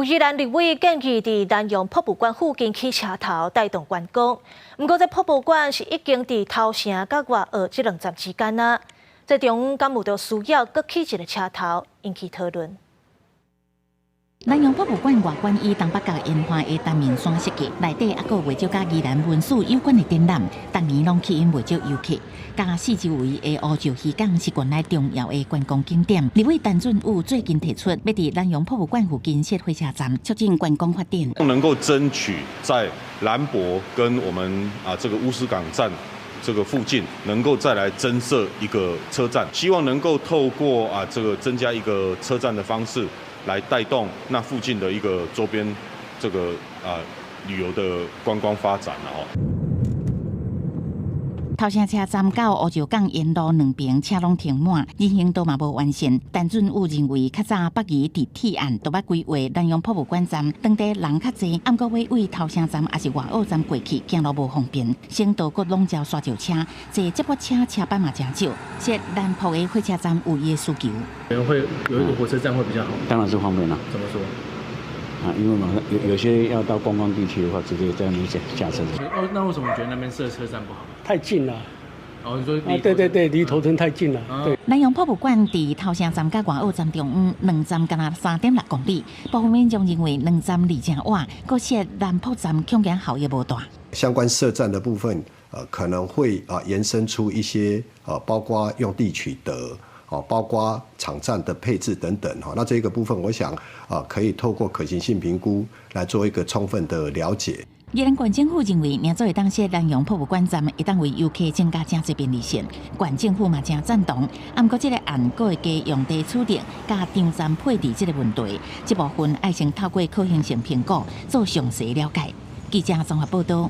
宜兰立委建议伫南洋博物馆附近起车头带动观光，不过这博物馆是已经伫头城甲外澳这2站之间啊，这中敢有着需要搁起一个车头，引起讨论。 南洋博物馆外观以东北角烟花的单面山设计，内底还佫为少甲宜兰文史有关的展览，逐年拢吸引不少游客。加四周围的乌石渔港是县内重要的观光景点。立委陈俊武最近提出，要伫南洋博物馆附近设火车站，促进观光发展。能够争取在兰博跟我们这个乌石港站。 这个附近能够再来增设一个车站，希望能够透过这个增加一个车站的方式，来带动那附近的一个周边这个旅游的观光发展头城车站到乌石港沿路两边车拢停满，人行道嘛无完善。陈俊武认为，较早北宜伫铁案都捌规划南洋博物馆站，当地人较济，暗过要为头城站还是外澳站过去，行路无方便。先道阁拢招沙石车，坐接驳车车班嘛真少。设南浦的火车站有伊的需求，可能会有一个火车站会比较好。当然是方便了。怎么说？ 因为马上有些要到观光地区的话，直接在那边下车。哦，那为什么觉得那边设车站不好？太近了。哦，你说对，离头城太近了。对。南洋博物馆伫头城站甲外澳站中央2站，敢若3.6公里。部分民众认为2站离真晚，搁设南浦站恐惊效益无大。相关设站的部分，可能会延伸出一些包括用地取得。 包括场站的配置等等那这个部分，我想可以透过可行性评估来做一个充分的了解。宜兰县政府认为，明早会当设南洋博物馆站，会当为游客增加真侪便利性。县政府嘛真赞同，不过这个案佫会加用地处理、加场站配置这个问题，这部分要先透过可行性评估做详细了解。记者综合报道。